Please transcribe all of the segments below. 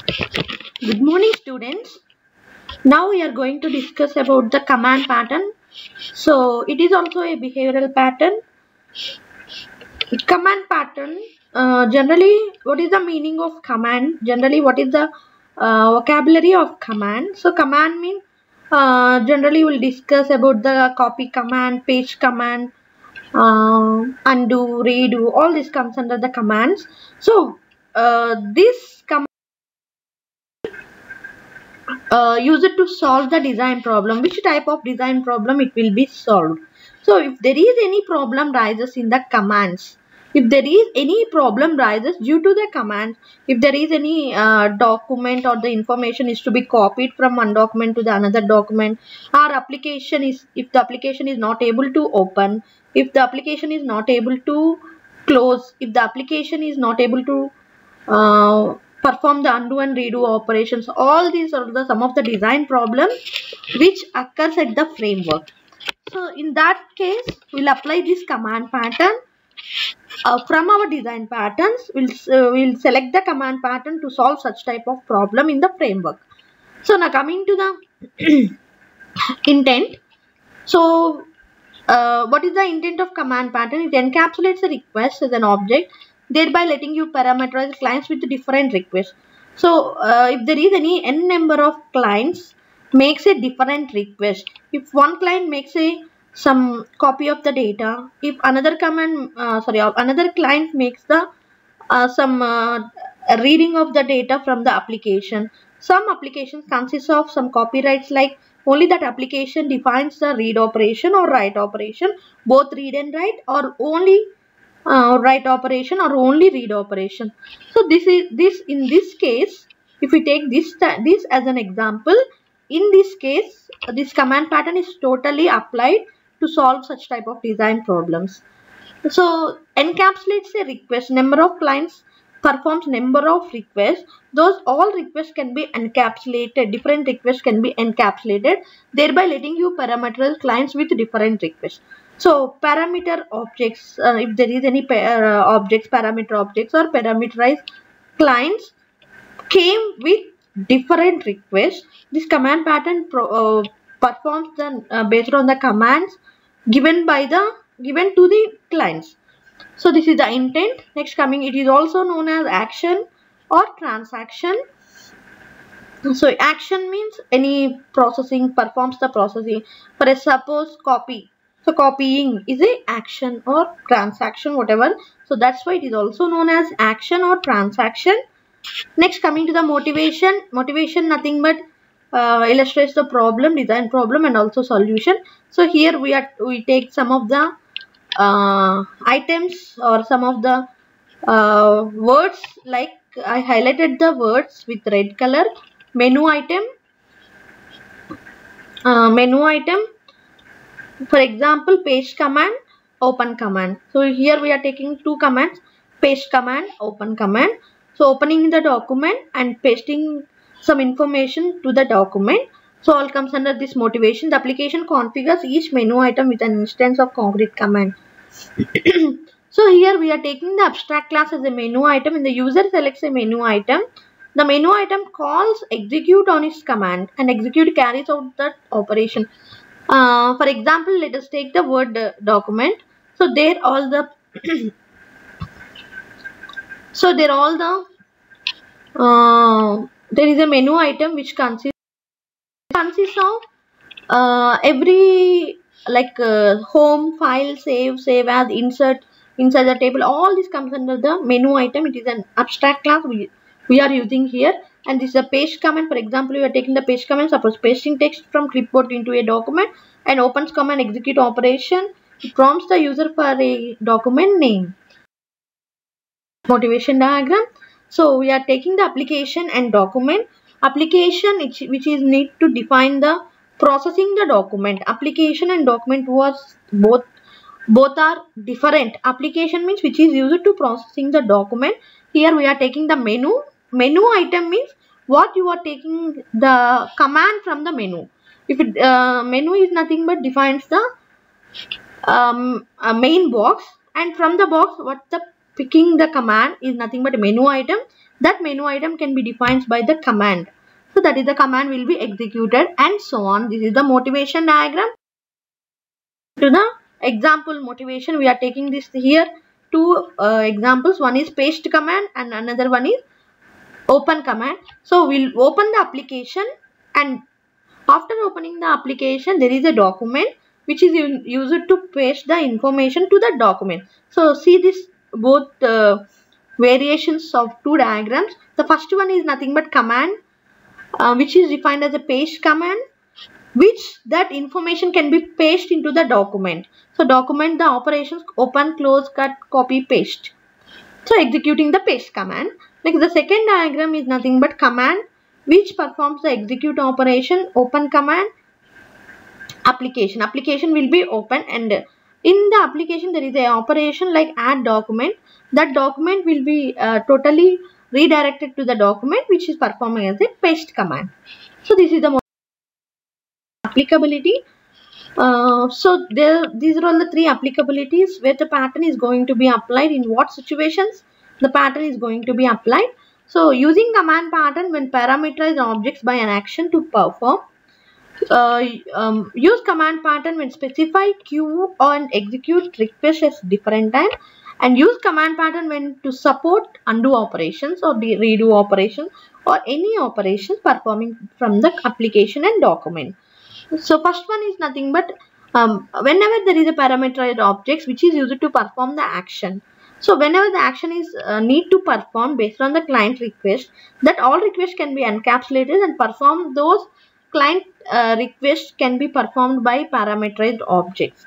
Good morning, students. Now we are going to discuss about the command pattern. So it is also a behavioral pattern. Command pattern. Generally, what is the meaning of command? Generally, what is the vocabulary of command? So command means generally we'll discuss about the copy command, paste command, undo, redo. All this comes under the commands. So this command use it to solve the design problem. Which type of design problem it will be solved? So if there is any problem rises in the commands, if there is any problem rises due to the command, if there is any document or the information is to be copied from one document to the another document, or application is, if the application is not able to open, if the application is not able to close, if the application is not able to perform the undo and redo operations. All these are some of the design problems which occurs at the framework. So in that case, we'll apply this command pattern. From our design patterns, we'll select the command pattern to solve such type of problem in the framework. So now coming to the intent. So what is the intent of command pattern? It encapsulates a request as an object, thereby letting you parameterize clients with different requests. So if there is any n number of clients makes a different request. If one client makes some copy of the data, if another another client makes the some reading of the data from the application. Some applications consist of some copyrights, like only that application defines the read operation or write operation, both read and write, or only write operation or only read operation. So in this case, if we take this as an example, in this case this command pattern is totally applied to solve such type of design problems. So encapsulates a request, number of clients performs number of requests. Those all requests can be encapsulated, different requests can be encapsulated, thereby letting you parameterize clients with different requests. So parameter objects, if there is any objects, parameter objects or parameterized clients came with different requests. This command pattern performs based on the commands given to the clients. So this is the intent. Next coming, it is also known as action or transaction. So action means any processing, performs the processing. For suppose copy. So copying is a action or transaction, whatever. So that's why it is also known as action or transaction. Next coming to the motivation. Motivation nothing but illustrates the problem, design problem, and also solution. So here we take some of the items or some of the words, like I highlighted the words with red color. Menu item, for example paste command, open command. So here we are taking two commands, paste command, open command. So opening the document and pasting some information to the document. So all comes under this motivation. The application configures each menu item with an instance of concrete command. So here we are taking the abstract class as a menu item, and the user selects a menu item. The menu item calls execute on its command, and execute carries out that operation. For example, let us take the Word document. So there all the there is a menu item which consists of every, like home, file, save as, insert inside the table. All this comes under the menu item. It is an abstract class we are using here. And this is a paste command. For example, we are taking the paste command, suppose pasting text from clipboard into a document, and opens command execute operation. It prompts the user for a document name. Motivation diagram. So we are taking the application and document. Application which is need to define the processing the document. Application and document was both are different. Application means which is used to processing the document. Here we are taking the menu. Menu item means what you are taking the command from the menu. If it, menu is nothing but defines the main box, and from the box what the picking the command is nothing but a menu item. That menu item can be defined by the command. So that is the command will be executed and so on. This is the motivation diagram. To the example motivation, we are taking this here two examples. One is paste command and another one is open command. So we'll open the application, and after opening the application there is a document which is used to paste the information to the document. So see this both variations of two diagrams. The first one is nothing but command which is defined as a paste command, which that information can be pasted into the document. So document the operations open, close, cut, copy, paste. So executing the paste command. Like the second diagram is nothing but command which performs the execute operation, open command, application. Application will be open, and in the application there is a operation like add document. That document will be totally redirected to the document which is performing as a paste command. So this is the applicability. So these are all the three applicabilities where the pattern is going to be applied, in what situations the pattern is going to be applied. So using command pattern when parameterize objects by an action to perform. Use command pattern when specify queue and execute request at different time, and use command pattern when to support undo operations or redo operations or any operations performing from the application and document. So first one is nothing but whenever there is a parameterized objects which is used to perform the action. So whenever the action is need to perform based on the client request, that all requests can be encapsulated and perform those client requests can be performed by parameterized objects.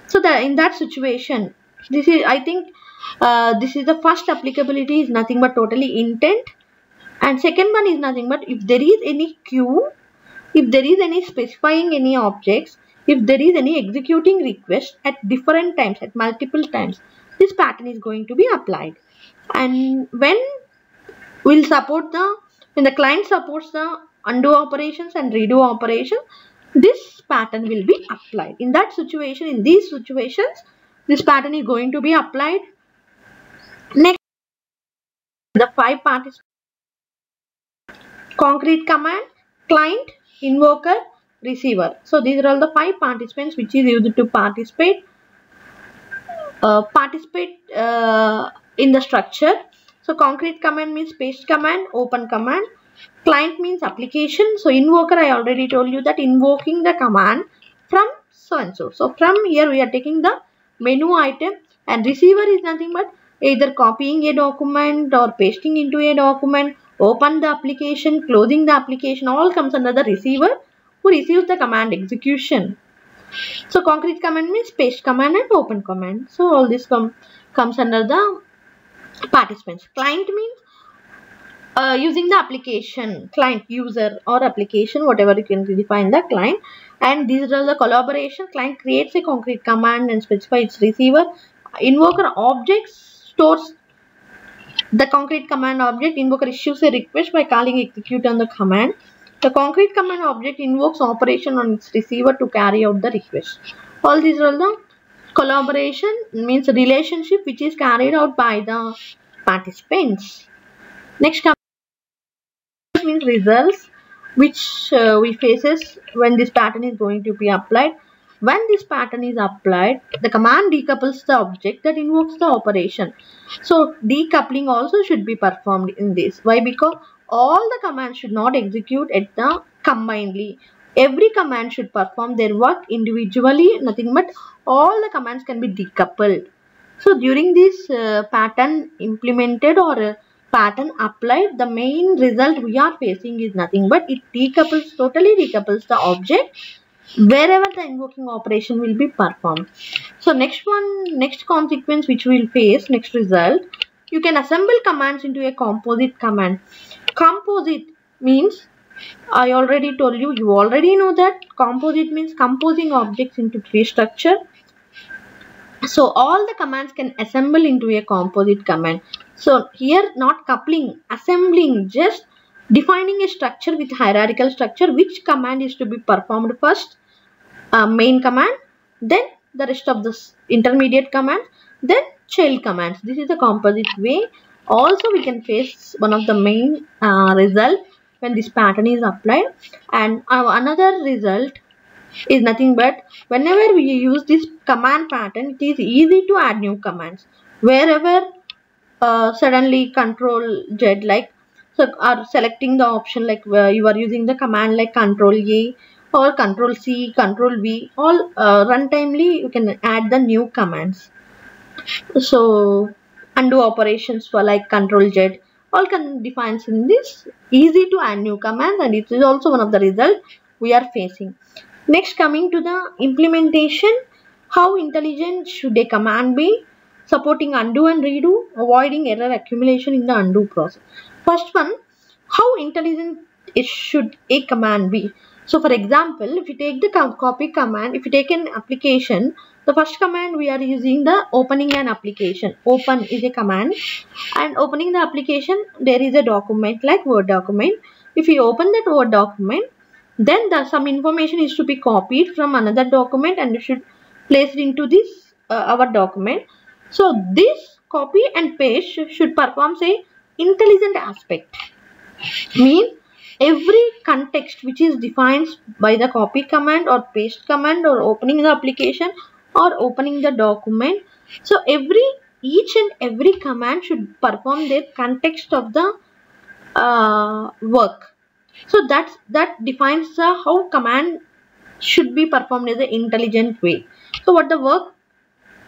So in that situation, this is, I think this is the first applicability is nothing but totally intent, and second one is nothing but if there is any queue, if there is any specifying any objects, if there is any executing request at different times, at multiple times, this pattern is going to be applied. And when we'll support when the client supports the undo operations and redo operations, this pattern will be applied. In that situation, in these situations, this pattern is going to be applied. Next, the 5 participants: concrete command, client, invoker, receiver. So these are all the 5 participants which is used to participate in the structure. So concrete command means paste command, open command. Client means application. So invoker, I already told you that invoking the command from so and so. So from here we are taking the menu item, and receiver is nothing but either copying a document or pasting into a document, open the application, closing the application, all comes under the receiver who receives the command execution. So concrete command means paste command and open command. So all this comes under the participants. Client means using the application, client, user or application, whatever you can define the client. And these are the collaboration. Client creates a concrete command and specifies its receiver. Invoker objects stores the concrete command object. Invoker issues a request by calling execute on the command. The concrete command object invokes operation on its receiver to carry out the request. All these are the collaboration, means relationship which is carried out by the participants. Next means results which we faces when this pattern is going to be applied. When this pattern is applied, the command decouples the object that invokes the operation. So decoupling also should be performed in this. Why? Because all the commands should not execute at the combinedly. Every command should perform their work individually. Nothing but all the commands can be decoupled. So during this pattern implemented or pattern applied, the main result we are facing is nothing but it decouples, totally decouples the object wherever the invoking operation will be performed. So next consequence which we will face, next result, you can assemble commands into a composite command. Composite means, I already told you, you already know that composite means composing objects into tree structure. So all the commands can assemble into a composite command. So here not coupling, assembling, just defining a structure with hierarchical structure, which command is to be performed first, main command, then the rest of the intermediate command, Then child commands. This is the composite way. Also we can face one of the main result when this pattern is applied, and another result is nothing but whenever we use this command pattern, it is easy to add new commands. Wherever suddenly control Z, like, so are selecting the option, like you are using the command like control A or control C, control V, all runtimely you can add the new commands. So undo operations for like control Z, all can defines in this easy to add new commands, and it is also one of the result we are facing. Next, coming to the implementation, how intelligent should a command be? Supporting undo and redo, avoiding error accumulation in the undo process. First one, how intelligent should a command be? So for example, if you take the copy command, if you take an application, the first command we are using the opening an application. Open is a command, and opening the application, there is a document like Word document. If you open that Word document, then some information is to be copied from another document and you should place it into this our document. So this copy and paste should perform say intelligent aspect. Means every context which is defined by the copy command or paste command or opening the application or opening the document. So each and every command should perform their context of the work. So that defines how command should be performed in an intelligent way. So what the work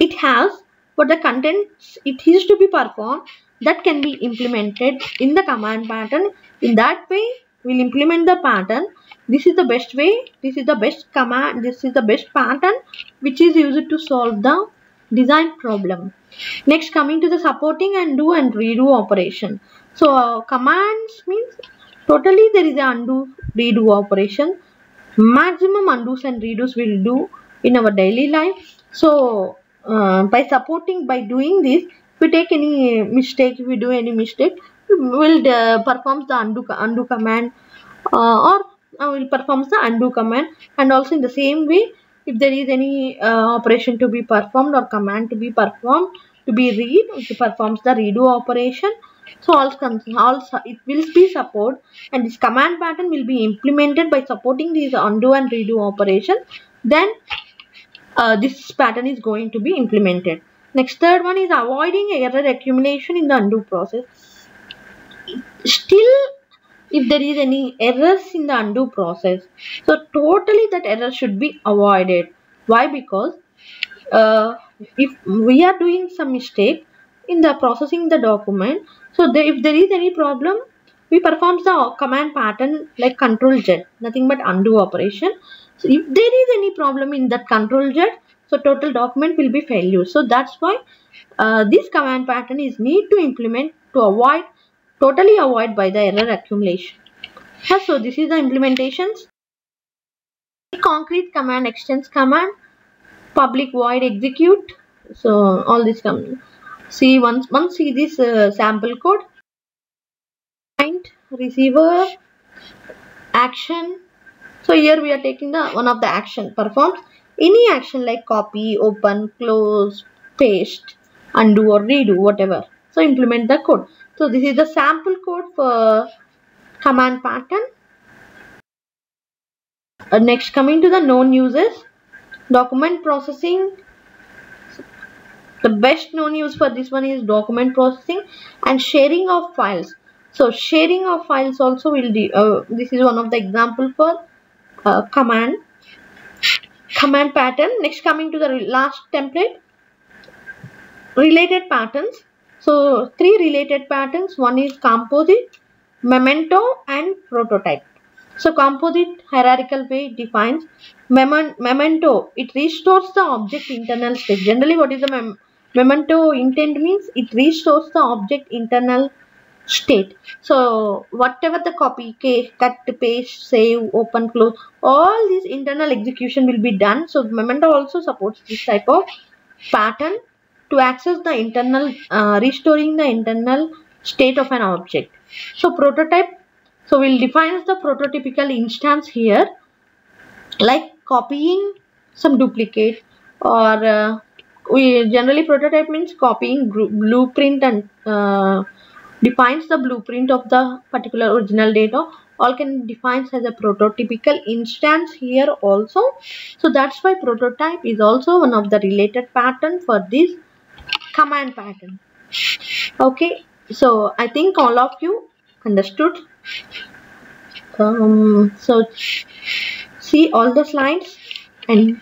it has, what the contents it is to be performed, that can be implemented in the command pattern. In that way, we'll implement the pattern. This is the best way. This is the best command. This is the best pattern which is used to solve the design problem. Next, coming to the supporting undo and redo operation. So commands means totally there is a undo redo operation. Maximum undos and redos will do in our daily life. So by doing this, if we take any mistake, if we do any mistake, we'll perform the undo command or will perform the undo command. And also in the same way, if there is any operation to be performed or command to be performed to be read, it performs the redo operation. So also it will be support, and this command pattern will be implemented by supporting these undo and redo operation. Then this pattern is going to be implemented. Next, third one is avoiding error accumulation in the undo process. Still, if there is any errors in the undo process, so totally that error should be avoided. Why? Because if we are doing some mistake in the processing the document, so if there is any problem, we perform the command pattern like control Z, nothing but undo operation. So if there is any problem in that control Z, so total document will be failure. So that's why this command pattern is need to implement to totally avoid by the error accumulation. So this is the implementations. Concrete command, extends command, public void execute. So all this come. See once see this sample code. Client, receiver, action. So here we are taking the one of the action performs any action like copy, open, close, paste, undo or redo, whatever. So implement the code. So this is the sample code for command pattern. Next, coming to the known uses, document processing. The best known use for this one is document processing and sharing of files. So sharing of files also will this is one of the example for command pattern. Next, coming to the last template, related patterns. So three related patterns. One is composite, memento and prototype. So composite hierarchical way defines memento. It restores the object internal state. Generally, what is the memento intent means? It restores the object internal state. So whatever the copy, cut, paste, save, open, close, all these internal execution will be done. So memento also supports this type of pattern to access the internal, restoring the internal state of an object. So prototype. So we'll define the prototypical instance here, like copying some duplicate or we generally prototype means copying blueprint and defines the blueprint of the particular original data. All can defines as a prototypical instance here also. So that's why prototype is also one of the related pattern for this command pattern. Okay, so I think all of you understood. So see all the slides and